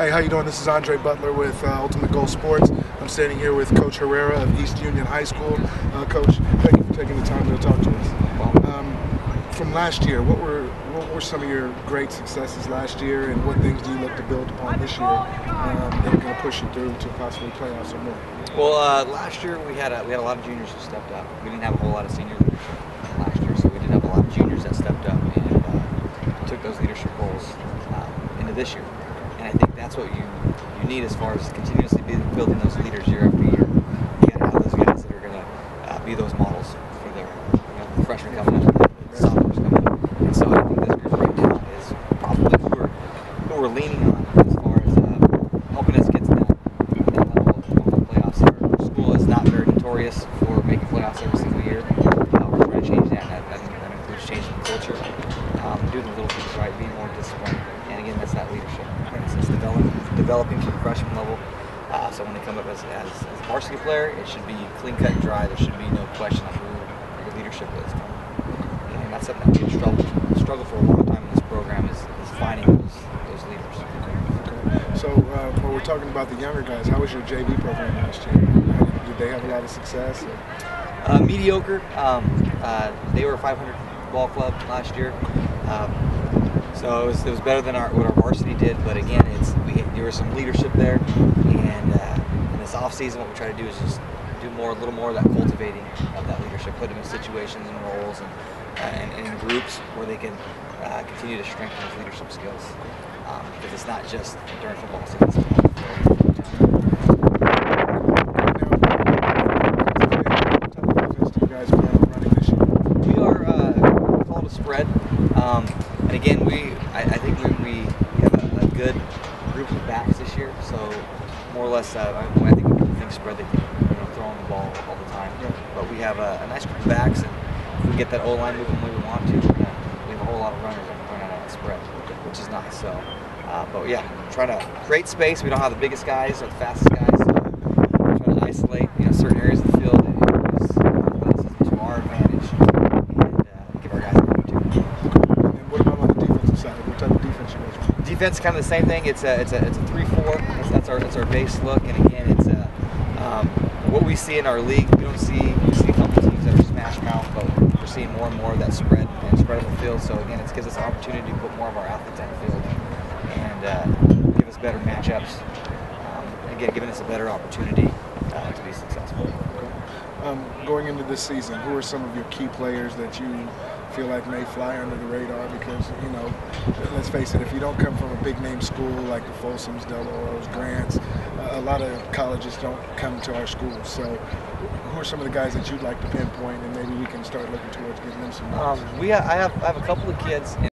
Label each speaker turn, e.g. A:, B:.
A: Hey, how you doing? This is Andre Butler with Ultimate Goal Sports. I'm standing here with Coach Herrera of East Union High School. Coach, thank you for taking the time to talk to us. From last year, what were some of your great successes last year, and what things do you look to build upon this year that are going to push you through to possibly playoffs or more?
B: Well, last year we had a lot of juniors who stepped up. We didn't have a whole lot of senior leadership last year, so we did have a lot of juniors that stepped up and took those leadership roles into this year. And I think that's what you need as far as continuously building those leaders year after year. You got to have those guys that are going to be those models for the freshmen coming up, the sophomores coming up. And so I think this group right now is probably who we're leaning on as far as helping us get to that level of the playoffs. Our school is not very notorious for making playoffs every single year. We're trying to change that, and that includes changing the culture, doing the little things right, being more disciplined. And again, that's that leadership. It's developing from the freshman level. So when they come up as a varsity player, it should be clean cut and dry. There should be no question of who your leadership is. And that's something that we've struggled for a long time in this program is finding those leaders.
A: Okay. So when we're talking about the younger guys, how was your JV program last year? Did they have a lot of success?
B: Mediocre. They were a 500 ball club last year. So it was better than what our varsity did, but again, there was some leadership there, and in this off season, what we try to do is just do a little more of that cultivating of that leadership, put them in situations and roles and in groups where they can continue to strengthen those leadership skills, because it's not just during football season. We are called a spread. And again, I think we have a good group of backs this year. So more or less, I think when people think spread, they think throwing the ball all the time. Yeah. But we have a nice group of backs, and if we get that O-line moving the way we want to, we have a whole lot of runners that can run out of that spread, which is nice. So, but yeah, trying to create space. We don't have the biggest guys or the fastest guys, so we're trying to isolate certain areas of the field and use athleticism to our advantage and give our guys a defense, kind of the same thing. It's a 3-4. That's our base look, and again, it's what we see in our league. We see a couple teams that are smash mouth, but we're seeing more and more of that spread on the field. So again, it gives us an opportunity to put more of our athletes on the field and give us better matchups. Again, giving us a better opportunity to be successful.
A: Going into this season, who are some of your key players that you feel like may fly under the radar? Because, let's face it, if you don't come from a big name school like the Folsoms, Del Oros, Grants, a lot of colleges don't come to our schools. So who are some of the guys that you'd like to pinpoint, and maybe we can start looking towards getting them some notes?
B: I have a couple of kids